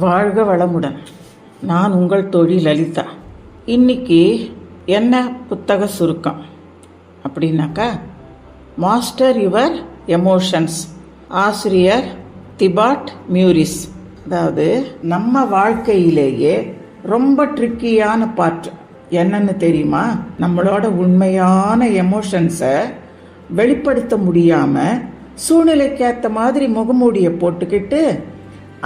வாழ்க வளமுடன். நான் உங்கள் தோழி லலிதா. இன்னைக்கு என்ன புத்தக சுருக்கம் அப்படின்னாக்கா, மாஸ்டர் யுவர் எமோஷன்ஸ், ஆசிரியர் திபாட் மியூரிஸ். அதாவது நம்ம வாழ்க்கையிலேயே ரொம்ப ட்ரிக்கியான பார்ட் என்னன்னு தெரியுமா? நம்மளோட உண்மையான எமோஷன்ஸை வெளிப்படுத்த முடியாம சூழ்நிலைக்கேற்ற மாதிரி முகமூடியை போட்டுக்கிட்டு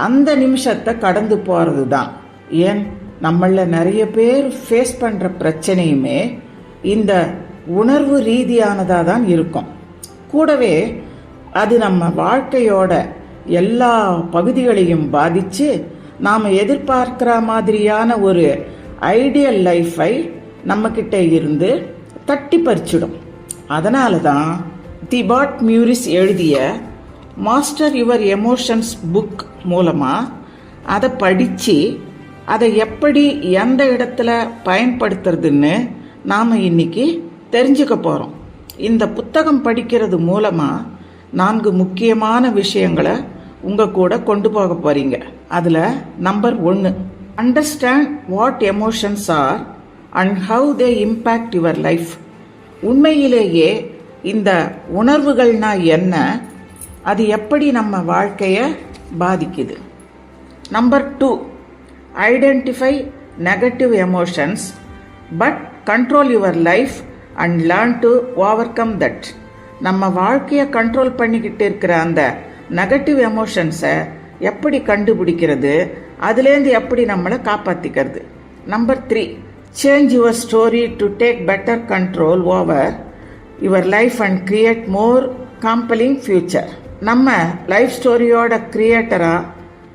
அந்த நிமிஷத்தை கடந்து போகிறது தான். ஏன், நம்மள நிறைய பேர் ஃபேஸ் பண்ணுற பிரச்சனையுமே இந்த உணர்வு ரீதியானதாக தான் இருக்கும். கூடவே அது நம்ம வாழ்க்கையோட எல்லா பகுதிகளையும் பாதித்து நாம் எதிர்பார்க்கிற மாதிரியான ஒரு ஐடியல் லைஃபை நம்மக்கிட்ட இருந்து தட்டி பறிச்சிடும். அதனால தான் திபாட் மியூரிஸ் எழுதிய மாஸ்டர் யுவர் எமோஷன்ஸ் புக் மூலமாக அதை படித்து அதை எப்படி எந்த இடத்துல பயன்படுத்துறதுன்னு நாம் இன்னைக்கு தெரிஞ்சுக்க போகிறோம். இந்த புத்தகம் படிக்கிறது மூலமாக 4 முக்கியமான விஷயங்களை உங்கள் கூட கொண்டு போக போகிறீங்க. அதில் number 1, understand what emotions are and how they impact your life. உண்மையிலேயே இந்த உணர்வுகள்னா என்ன, அது எப்படி நம்ம வாழ்க்கையை பாதிக்குது. Number 2, identify negative emotions but control your life and learn to overcome that. நம்ம வாழ்க்கையை கண்ட்ரோல் பண்ணிக்கிட்டு இருக்கிற அந்த நெகட்டிவ் எமோஷன்ஸை எப்படி கண்டுபிடிக்கிறது, அதுலேருந்து எப்படி நம்மளை காப்பாற்றிக்கிறது. Number 3, change your story to take better control over your life and create more compelling future. நம்ம லைஃப் ஸ்டோரியோட கிரியேட்டராக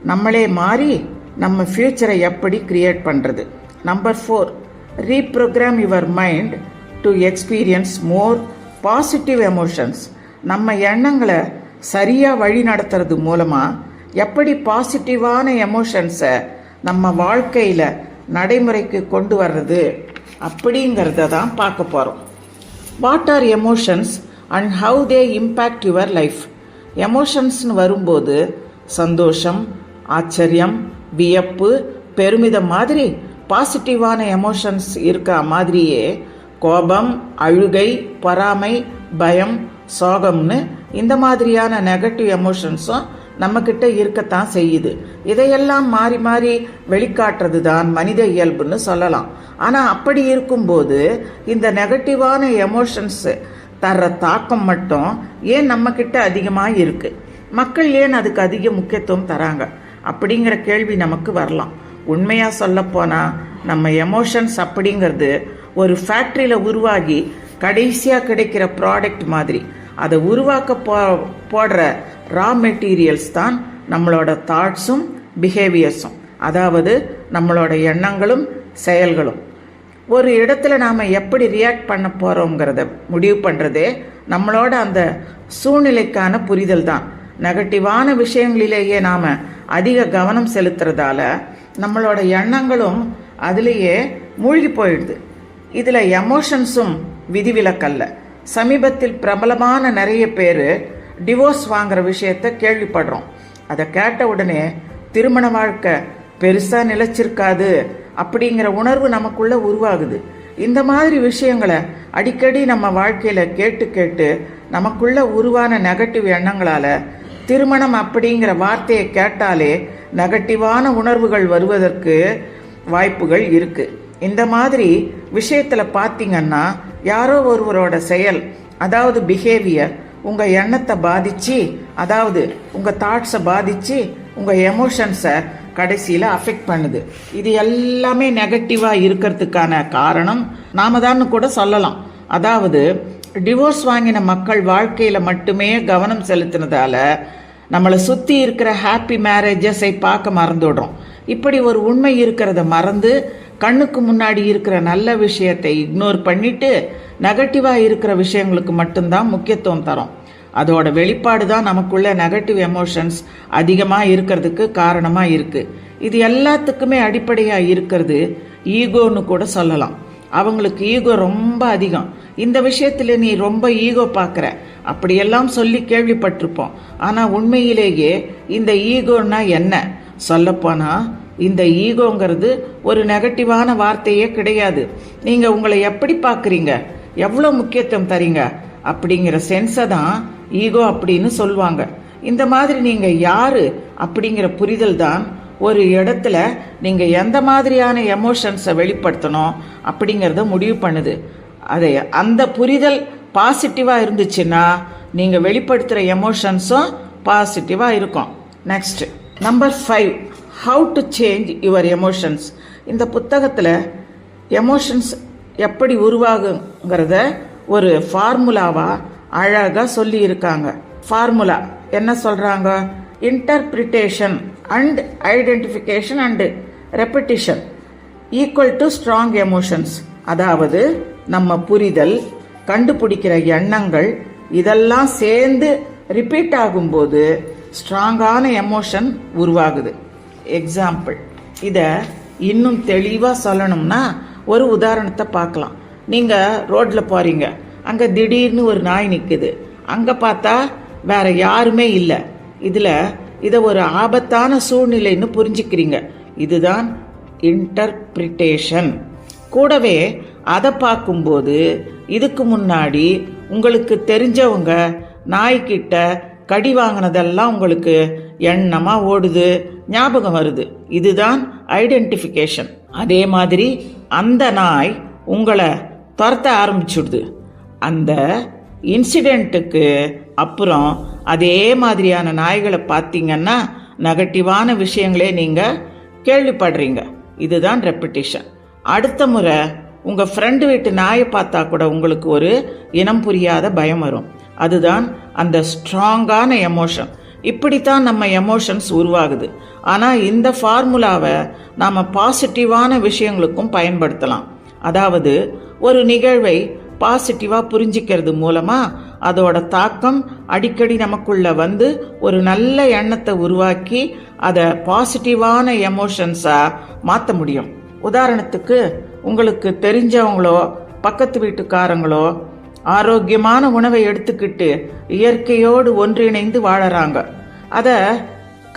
நம்மளே மாறி நம்ம ஃபியூச்சரை எப்படி கிரியேட் பண்ணுறது. Number 4, reprogram your mind to experience more positive emotions. நம்ம எண்ணங்களை சரியாக வழி நடத்துறது மூலமாக எப்படி பாசிட்டிவான எமோஷன்ஸை நம்ம வாழ்க்கையில் நடைமுறைக்கு கொண்டு வர்றது அப்படிங்கிறத தான் பார்க்க போகிறோம். What are emotions and how they impact your life. எமோஷன்ஸ்னு வரும்போது சந்தோஷம், ஆச்சரியம், வியப்பு, பெருமிதம் மாதிரி பாசிட்டிவான எமோஷன்ஸ் இருக்க மாதிரியே கோபம், அழுகை, பொறாமை, பயம், சோகம்னு இந்த மாதிரியான நெகட்டிவ் எமோஷன்ஸும் நம்மக்கிட்ட இருக்கத்தான் செய்யுது. இதையெல்லாம் மாறி மாறி வெளிக்காட்டுறது தான் மனித இயல்புன்னு சொல்லலாம். ஆனால் அப்படி இருக்கும்போது இந்த நெகட்டிவான எமோஷன்ஸ் தர்ற தாக்கம் மட்டும் ஏன் நம்மக்கிட்ட அதிகமாக இருக்குது? மக்கள் ஏன் அதுக்கு அதிக முக்கியத்துவம் தராங்க அப்படிங்கிற கேள்வி நமக்கு வரலாம். உண்மையாக சொல்லப்போனால் நம்ம எமோஷன்ஸ் அப்படிங்கிறது ஒரு ஃபேக்ட்ரியில் உருவாகி கடைசியாக கிடைக்கிற ப்ராடக்ட் மாதிரி. அதை உருவாக்க போடுற ரா மெட்டீரியல்ஸ் தான் நம்மளோட தாட்ஸும் பிஹேவியர்ஸும், அதாவது நம்மளோட எண்ணங்களும் செயல்களும். ஒரு இடத்துல நாம் எப்படி ரியாக்ட் பண்ண போகிறோங்கிறத முடிவு பண்ணுறதே நம்மளோட அந்த சூழ்நிலைக்கான புரிதல் தான். நெகட்டிவான விஷயங்களிலேயே நாம் அதிக கவனம் செலுத்துறதால நம்மளோட எண்ணங்களும் அதிலேயே மூழ்கி போயிடுது. இதில் எமோஷன்ஸும் விதிவிலக்கல்ல. சமீபத்தில் பிரபலமான நிறைய பேர் டிவோர்ஸ் வாங்குற விஷயத்த கேள்விப்படுறோம். அதை கேட்ட உடனே திருமண வாழ்க்கை பெருசாக நிலைச்சிருக்காது அப்படிங்கிற உணர்வு நமக்குள்ள உருவாகுது. இந்த மாதிரி விஷயங்களை அடிக்கடி நம்ம வாழ்க்கையில் கேட்டு கேட்டு நமக்குள்ள உருவான நெகட்டிவ் எண்ணங்களால் திருமணம் அப்படிங்கிற வார்த்தையை கேட்டாலே நெகட்டிவான உணர்வுகள் வருவதற்கு வாய்ப்புகள் இருக்குது. இந்த மாதிரி விஷயத்தில் பார்த்தீங்கன்னா யாரோ ஒருவரோட செயல், அதாவது பிஹேவியர், உங்கள் எண்ணத்தை பாதித்து, அதாவது உங்கள் தாட்ஸை பாதித்து உங்கள் எமோஷன்ஸை கடைசியில் அஃபெக்ட் பண்ணுது. இது எல்லாமே நெகட்டிவாக இருக்கிறதுக்கான காரணம் நாம தான் கூட சொல்லலாம். அதாவது டிவோர்ஸ் வாங்கின மக்கள் வாழ்க்கையில் மட்டுமே கவனம் செலுத்தினதால நம்மளை சுற்றி இருக்கிற ஹாப்பி மேரேஜஸை பார்க்க மறந்துடுறோம். இப்படி ஒரு உண்மை இருக்கிறத மறந்து கண்ணுக்கு முன்னாடி இருக்கிற நல்ல விஷயத்தை இக்னோர் பண்ணிட்டு நெகட்டிவாக இருக்கிற விஷயங்களுக்கு மட்டும்தான் முக்கியத்துவம் தரோம். அதோட வெளிப்பாடு தான் நமக்குள்ள நெகட்டிவ் எமோஷன்ஸ் அதிகமாக இருக்கிறதுக்கு காரணமாக இருக்குது. இது எல்லாத்துக்குமே அடிப்படையாக இருக்கிறது ஈகோன்னு கூட சொல்லலாம். அவங்களுக்கு ஈகோ ரொம்ப அதிகம். இந்த விஷயத்தில் நீ ரொம்ப ஈகோ பார்க்குற அப்படியெல்லாம் சொல்லி கேள்விப்பட்டிருப்போம். ஆனால் உண்மையிலேயே இந்த ஈகோன்னா என்ன, சொல்லப்போனால் இந்த ஈகோங்கிறது ஒரு நெகட்டிவான வார்த்தையே கிடையாது. நீங்கள் உங்களை எப்படி பார்க்குறீங்க, எவ்வளோ முக்கியத்துவம் தரீங்க அப்படிங்கிற சென்ஸை தான் ஈகோ அப்படின்னு சொல்லுவாங்க. இந்த மாதிரி நீங்கள் யார் அப்படிங்கிற புரிதல் தான் ஒரு இடத்துல நீங்கள் எந்த மாதிரியான எமோஷன்ஸை வெளிப்படுத்தணும் அப்படிங்கிறத முடிவு பண்ணுது. அந்த புரிதல் பாசிட்டிவாக இருந்துச்சுன்னா நீங்கள் வெளிப்படுத்துகிற எமோஷன்ஸும் பாசிட்டிவாக இருக்கும். Next number 5, how to change your emotions. இந்த புத்தகத்தில் எமோஷன்ஸ் எப்படி உருவாகுங்கிறத ஒரு ஃபார்முலாவாக அழகாக சொல்லியிருக்காங்க. ஃபார்முலா என்ன சொல்கிறாங்க? Interpretation and identification and repetition equal to strong emotions. அதாவது நம்ம புரிதல், கண்டுபிடிக்கிற எண்ணங்கள் இதெல்லாம் சேர்ந்து ரிப்பீட் ஆகும்போது ஸ்ட்ராங்கான எமோஷன் உருவாகுது. எக்ஸாம்பிள், இதை இன்னும் தெளிவாக சொல்லணும்னா ஒரு உதாரணத்தை பார்க்கலாம். நீங்கள் ரோட்டில் போகிறீங்க, அங்கே திடீர்னு ஒரு நாய் நிற்குது, அங்கே பார்த்தா வேற யாருமே இல்லை. இதை ஒரு ஆபத்தான சூழ்நிலைன்னு புரிஞ்சுக்கிறீங்க. இதுதான் இன்டர்பிரிட்டேஷன். கூடவே அதை பார்க்கும்போது இதுக்கு முன்னாடி உங்களுக்கு தெரிஞ்சவங்க நாய்கிட்ட கடி வாங்கினதெல்லாம் உங்களுக்கு எண்ணமாக ஓடுது, ஞாபகம் வருது. இதுதான் ஐடென்டிஃபிகேஷன். அதே மாதிரி அந்த நாய் உங்களை துரத்த ஆரம்பிச்சுடுது. அந்த இன்சிடெண்ட்டுக்கு அப்புறம் அதே மாதிரியான நாய்களை பார்த்தீங்கன்னா நெகட்டிவான விஷயங்களே நீங்கள் கேள்விப்படுறீங்க. இதுதான் ரெப்பிட்டிஷன். அடுத்த முறை உங்கள் ஃப்ரெண்டு வீட்டு நாயை பார்த்தா கூட உங்களுக்கு ஒரு இனம் புரியாத பயம் வரும். அதுதான் அந்த ஸ்ட்ராங்கான எமோஷன். இப்படித்தான் நம்ம எமோஷன்ஸ் உருவாகுது. ஆனால் இந்த ஃபார்முலாவை நாம் பாசிட்டிவான விஷயங்களுக்கும் பயன்படுத்தலாம். அதாவது ஒரு நிகழ்வை பாசிட்டிவாக புரிஞ்சிக்கிறது மூலமாக அதோட தாக்கம் அடிக்கடி நமக்குள்ள வந்து ஒரு நல்ல எண்ணத்தை உருவாக்கி அதை பாசிட்டிவான எமோஷன்ஸாக மாற்ற முடியும். உதாரணத்துக்கு, உங்களுக்கு தெரிஞ்சவங்களோ பக்கத்து வீட்டுக்காரங்களோ ஆரோக்கியமான உணவை எடுத்துக்கிட்டு இயற்கையோடு ஒன்றிணைந்து வாழறாங்க. அதை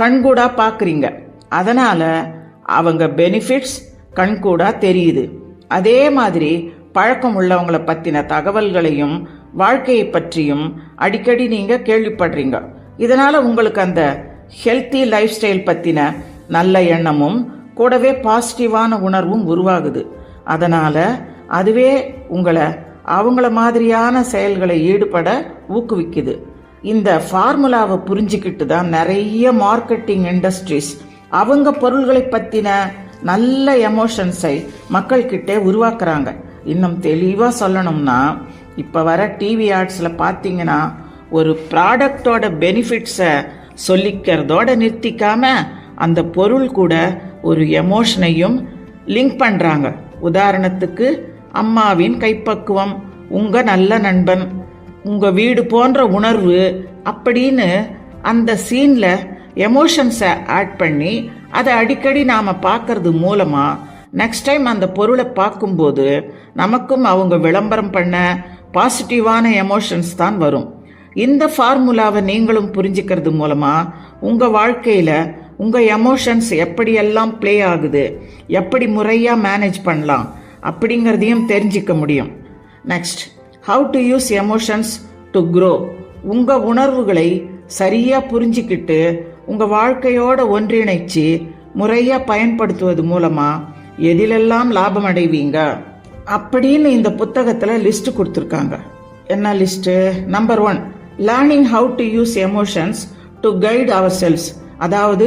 கண்கூடா பார்க்குறீங்க. அதனால் அவங்க பெனிஃபிட்ஸ் கண்கூடா தெரியுது. அதே மாதிரி பழக்கம் உள்ளவங்களை பற்றின தகவல்களையும் வாழ்க்கையை பற்றியும் அடிக்கடி நீங்கள் கேள்விப்படுறீங்க. இதனால் உங்களுக்கு அந்த ஹெல்த்தி லைஃப் ஸ்டைல் பற்றின நல்ல எண்ணமும் கூடவே பாசிட்டிவான உணர்வும் உருவாகுது. அதனால் அதுவே உங்களை அவங்கள மாதிரியான செயல்களை ஈடுபட ஊக்குவிக்குது. இந்த ஃபார்முலாவை புரிஞ்சுக்கிட்டு தான் நிறைய மார்க்கெட்டிங் இண்டஸ்ட்ரீஸ் அவங்க பொருள்களை பற்றின நல்ல எமோஷன்ஸை மக்கள்கிட்ட உருவாக்குறாங்க. இன்னும் தெளிவாக சொல்லணும்னா, இப்போ வர டிவி ஆட்ஸில் பார்த்தீங்கன்னா ஒரு ப்ராடக்டோட பெனிஃபிட்ஸை சொல்லிக்கிறதோட நிறுத்திக்காம அந்த பொருள் கூட ஒரு எமோஷனையும் லிங்க் பண்ணுறாங்க. உதாரணத்துக்கு, அம்மாவின் கைப்பக்குவம், உங்கள் நல்ல நண்பன், உங்கள் வீடு போன்ற உணர்வு அப்படின்னு அந்த சீனில் எமோஷன்ஸை ஆட் பண்ணி அதை அடிக்கடி நாம் பார்க்கறது மூலமாக நெக்ஸ்ட் டைம் அந்த பொருளை பார்க்கும்போது நமக்கும் அவங்க விளம்பரம் பண்ண பாசிட்டிவான எமோஷன்ஸ் தான் வரும். இந்த ஃபார்முலாவை நீங்களும் புரிஞ்சுக்கிறது மூலமாக உங்கள் வாழ்க்கையில் உங்கள் எமோஷன்ஸ் எப்படியெல்லாம் ப்ளே ஆகுது, எப்படி முறையாக மேனேஜ் பண்ணலாம் அப்படிங்கிறதையும் தெரிஞ்சிக்க முடியும். Next, how to use emotions to grow. உங்கள் உணர்வுகளை சரியாக புரிஞ்சிக்கிட்டு உங்கள் வாழ்க்கையோட ஒன்றிணைச்சு முறையாக பயன்படுத்துவது மூலமாக எதிலெல்லாம் லாபம் அடைவீங்க அப்படின்னு இந்த புத்தகத்தில் லிஸ்ட் கொடுத்துருக்காங்க. என்ன list? Number 1, learning how to use emotions to guide our selves. அதாவது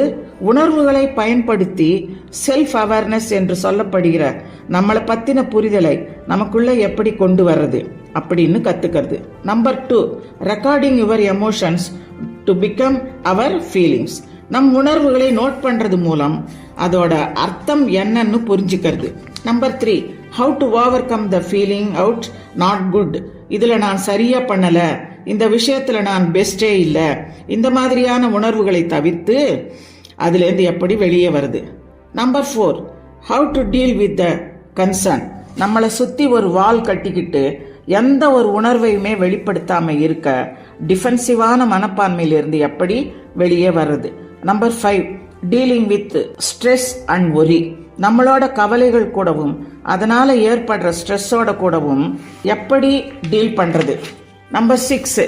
உணர்வுகளை பயன்படுத்தி செல்ஃப் அவேர்னஸ் என்று சொல்லப்படுகிற நம்மளை பற்றின புரிதலை நமக்குள்ள எப்படி கொண்டு வர்றது அப்படின்னு கற்றுக்கிறது. Number 2, recording your emotions to become our feelings. நம் உணர்வுகளை நோட் பண்ணுறது மூலம் அதோட அர்த்தம் என்னன்னு புரிஞ்சுக்கிறது. Number 3, how to overcome the feeling out not good. இதில் நான் சரியாக பண்ணலை, இந்த விஷயத்தில் நான் பெஸ்டே இல்லை, இந்த மாதிரியான உணர்வுகளை தவிர்த்து அதுலேருந்து எப்படி வெளியே வருது. Number 4, how to deal with the concern. நம்மளை சுற்றி ஒரு வால் கட்டிக்கிட்டு எந்த ஒரு உணர்வையுமே வெளிப்படுத்தாமல் இருக்க டிஃபென்சிவான மனப்பான்மையிலிருந்து எப்படி வெளியே வர்றது. Number 5, dealing with stress and worry. நம்மளோட கவலைகள் கூடவும் அதனால ஏற்படுற ஸ்ட்ரெஸ்ஸோட கூடவும் எப்படி டீல் பண்றது. Number 6,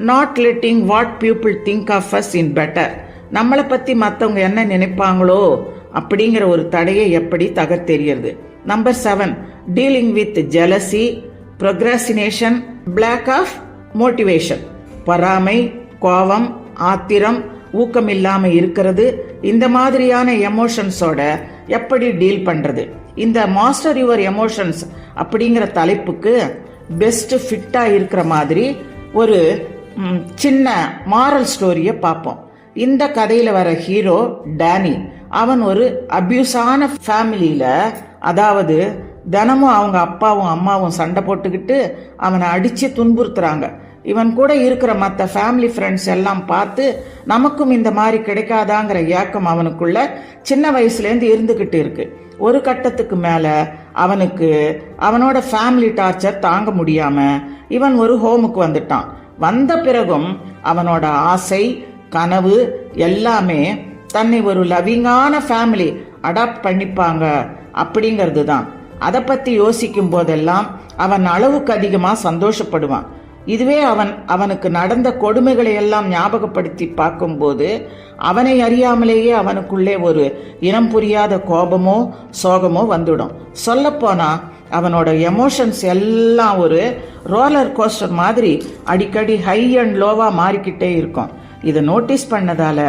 not letting what people think of us in better. நம்மளை பத்தி மற்றவங்க என்ன நினைப்பாங்களோ அப்படிங்கிற ஒரு தடையை எப்படி தகர்த்தெறியறது. Number 7, dealing with jealousy, procrastination, lack of motivation. பொறாமை, கோபம், ஆத்திரம், ஊக்கம் இல்லாம இருக்கிறது, இந்த மாதிரியான எமோஷன்ஸோட எப்படி டீல் பண்றது. இந்த மாஸ்டர் யுவர் எமோஷன்ஸ் அப்படிங்கிற தலைப்புக்கு பெஸ்ட் ஃபிட்டா இருக்கிற மாதிரி ஒரு சின்ன மாரல் ஸ்டோரியை பார்ப்போம். இந்த கதையில வர ஹீரோ டேனி. அவன் ஒரு அபியூஸான ஃபேமிலியில, அதாவது தினமும் அவங்க அப்பாவும் அம்மாவும் சண்டை போட்டுக்கிட்டு அவனை அடிச்சு துன்புறுத்துறாங்க. இவன் கூட இருக்கிற மற்ற ஃபேமிலி ஃப்ரெண்ட்ஸ் எல்லாம் பார்த்து நமக்கும் இந்த மாதிரி கிடைக்காதாங்கிற ஏக்கம் அவனுக்குள்ள சின்ன வயசுலேருந்து இருந்துக்கிட்டு இருக்கு. ஒரு கட்டத்துக்கு மேல அவனுக்கு அவனோட ஃபேமிலி டார்ச்சர் தாங்க முடியாம இவன் ஒரு ஹோமுக்கு வந்துட்டான். வந்த பிறகும் அவனோட ஆசை, கனவு எல்லாமே தன்னை ஒரு லவ்விங்கான ஃபேமிலி அடாப்ட் பண்ணிப்பாங்க அப்படிங்கிறது தான். அதை பத்தி யோசிக்கும் போதெல்லாம் அவன் அளவுக்கு அதிகமா சந்தோஷப்படுவான். இதுவே அவனுக்கு நடந்த கொடுமைகளை எல்லாம் ஞாபகப்படுத்தி பார்க்கும்போது அவனை அறியாமலேயே அவனுக்குள்ளே ஒரு இனம் புரியாத கோபமோ சோகமோ வந்துடும். சொல்லப்போனா அவனோட எமோஷன்ஸ் எல்லாம் ஒரு ரோலர் கோஸ்டர் மாதிரி அடிக்கடி ஹை அண்ட் லோவா மாறிக்கிட்டே இருக்கும். இதை நோட்டீஸ் பண்ணதால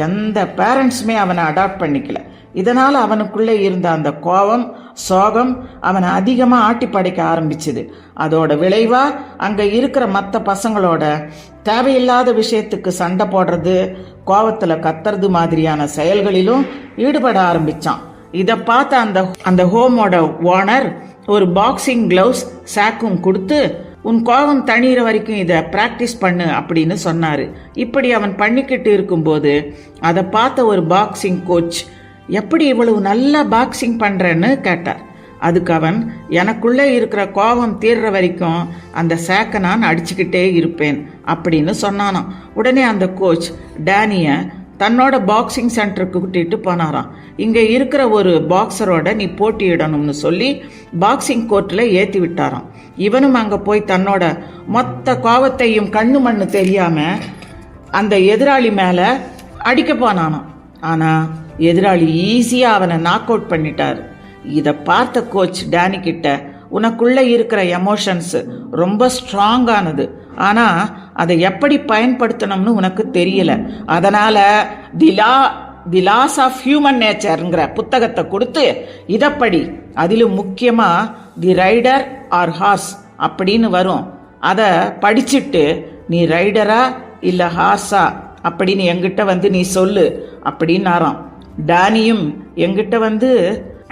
எந்த பேரண்ட்ஸுமே அவனை அடாப்ட் பண்ணிக்கல. இதனால அவனுக்குள்ளே இருந்த அந்த கோபம் சோகம் அவனை அதிகமா ஆட்டி படைக்க ஆரம்பிச்சுது. அதோட விளைவா அங்க இருக்கிற மற்ற பசங்களோட தேவையில்லாத விஷயத்துக்கு சண்டை போடுறது, கோபத்துல கத்துறது மாதிரியான செயல்களிலும் ஈடுபட ஆரம்பிச்சான். இதை பார்த்த அந்த ஹோமோட ஓனர் ஒரு பாக்ஸிங் கிளவுஸ் சாக்கும் கொடுத்து, உன் கோபம் தண்ணீர வரைக்கும் இதை பிராக்டிஸ் பண்ணு அப்படின்னு சொன்னாரு. இப்படி அவன் பண்ணிக்கிட்டு இருக்கும்போது அதை பார்த்த ஒரு பாக்ஸிங் கோச், எப்படி இவ்வளவு நல்லா பாக்ஸிங் பண்றேன்னு கேட்டார். அதுக்கு அவன், எனக்குள்ளே இருக்கிற கோபம் தீர்ற வரைக்கும் அந்த சேக்கை நான் அடிச்சுக்கிட்டே இருப்பேன் அப்படின்னு சொன்னானாம். உடனே அந்த கோச் டேனிய தன்னோட பாக்ஸிங் சென்டருக்கு கூட்டிட்டு போனாராம். இங்க இருக்கிற ஒரு பாக்ஸரோட நீ போட்டியிடணும்னு சொல்லி பாக்ஸிங் கோர்ட்ல ஏத்தி விட்டாராம். இவனும் அங்க போய் தன்னோட மொத்த கோபத்தையும் கண்ணு மண்ணு தெரியாம அந்த எதிராளி மேல அடிக்க போனானாம். ஆனா எதிராளி ஈஸியா அவனை நாக் அவுட் பண்ணிட்டாரு. இதை பார்த்த கோச் டேனி கிட்ட, உனக்குள்ள இருக்கிற எமோஷன்ஸ் ரொம்ப ஸ்ட்ராங்கானது, ஆனா அதை எப்படி பயன்படுத்தணும்னு உனக்கு தெரியல. அதனால தி லாஸ் ஆஃப் ஹியூமன் நேச்சர்ங்கிற புத்தகத்தை கொடுத்து இதப்படி, அதிலும் முக்கியமா தி ரைடர் ஆர் ஹார்ஸ் அப்படின்னு வரும். அதை படிச்சுட்டு நீ ரைடரா இல்ல ஹார்ஸா அப்படின்னு எங்கிட்ட வந்து நீ சொல்லு அப்படின்னாராம். டேனியும் எங்கிட்ட வந்து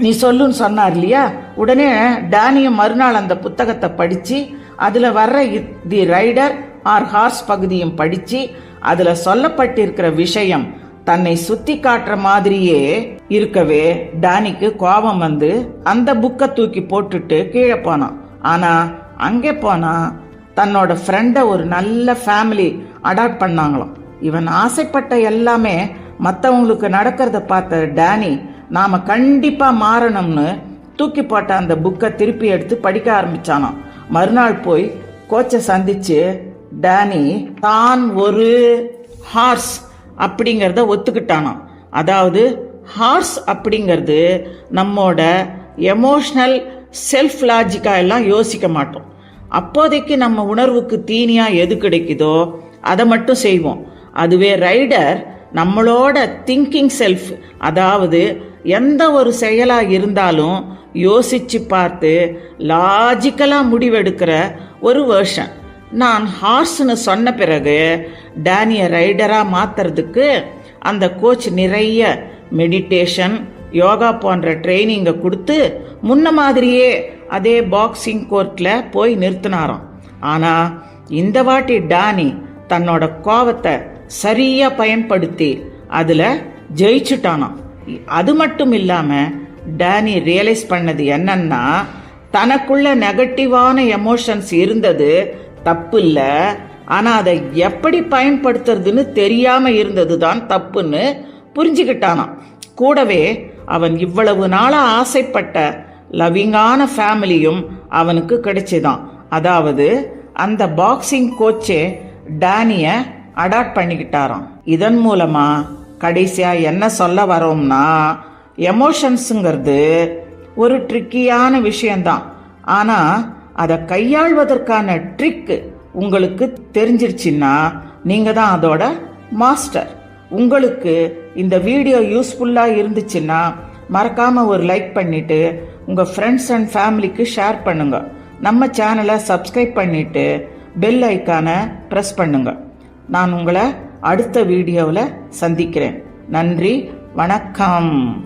நீ சொல்லுன்னு சொன்னார் இல்லையா. உடனே டேனியும் மறுநாள் அந்த புத்தகத்தை படிச்சு அதுல வர்ற தி ரைடர் ஆர் ஹார்ஸ் பகுதியும் படிச்சு அதுல சொல்லப்பட்டிருக்கிற விஷயம் தன்னை சுத்தி காட்டுற மாதிரியே இருக்கவே டேனிக்கு கோபம் வந்து அந்த புக்கை தூக்கி போட்டுட்டு கீழே போனான். ஆனா அங்கே போனா தன்னோட ஃப்ரெண்டை ஒரு நல்ல ஃபேமிலி அடாப்ட் பண்ணாங்களாம். இவன் ஆசைப்பட்ட எல்லாமே மற்றவங்களுக்கு நடக்கிறத பார்த்த டேனி, நாம கண்டிப்பா மாறணும்னு தூக்கி போட்ட அந்த புக்கை திருப்பி எடுத்து படிக்க ஆரம்பிச்சானாம். மறுநாள் போய் கோச்சை சந்திச்சு டேனி தான் ஒரு ஹார்ஸ் அப்படிங்கிறத ஒத்துக்கிட்டானாம். அதாவது ஹார்ஸ் அப்படிங்கிறது நம்மோட எமோஷனல் செல்ஃப் லாஜிக்கா எல்லாம் யோசிக்க மாட்டோம். அப்போதைக்கு நம்ம உணர்வுக்கு தீனியா எது கிடைக்குதோ அதை மட்டும் செய்வோம். அதுவே ரைடர் நம்மளோட திங்கிங் செல்ஃப், அதாவது எந்த ஒரு செயலா இருந்தாலும் யோசிச்சு பார்த்து லாஜிக்கலா முடிவெடுக்கிற ஒரு வேர்ஷன். நான் ஹார்ஸ்னு சொன்ன பிறகு டேனிய ரைடரா மாத்துறதுக்கு அந்த கோச் நிறைய மெடிடேஷன், யோகா போன்ற ட்ரைனிங்கை கொடுத்து முன்ன மாதிரியே அதே பாக்ஸிங் கோர்ட்ல போய் நிறுத்தினாராம். ஆனா இந்த வாட்டி டேனி தன்னோட கோவத்தை சரியா பயன்படுத்தி அதுல ஜெயிச்சுட்டானாம். அது மட்டும் இல்லாம டேனி ரியலைஸ் பண்ணது என்னன்னா, தனக்குள்ள நெகட்டிவான எமோஷன்ஸ் இருந்தது தப்பு இல்ல, ஆனா அதை எப்படி பயன்படுத்துறதுன்னு தெரியாம இருந்தது தான் தப்புன்னு புரிஞ்சுக்கிட்டானாம். கூடவே அவன் இவ்வளவு நாளா ஆசைப்பட்ட லவ்விங்கான ஃபேமிலியும் அவனுக்கு கிடைச்சிதான். அதாவது அந்த பாக்ஸிங் கோச்சே டேனிய அடாப்ட் பண்ணிக்கிட்டாராம். இதன் மூலமா கடைசியா என்ன சொல்ல வரோம்னா, எமோஷன்ஸுங்கிறது ஒரு ட்ரிக்கியான விஷயம்தான். ஆனா அதை கையாள்வதற்கான ட்ரிக் உங்களுக்கு தெரிஞ்சிருச்சுன்னா நீங்க தான் அதோட மாஸ்டர். உங்களுக்கு இந்த வீடியோ யூஸ்ஃபுல்லா இருந்துச்சுன்னா மறக்காம ஒரு லைக் பண்ணிட்டு உங்க ஃப்ரெண்ட்ஸ் அண்ட் ஃபேமிலிக்கு ஷேர் பண்ணுங்க. நம்ம சேனலை சப்ஸ்கிரைப் பண்ணிட்டு பெல் ஐக்கானை பிரஸ் பண்ணுங்க. நான் உங்களை அடுத்த வீடியோவில் சந்திக்கிறேன். நன்றி, வணக்கம்.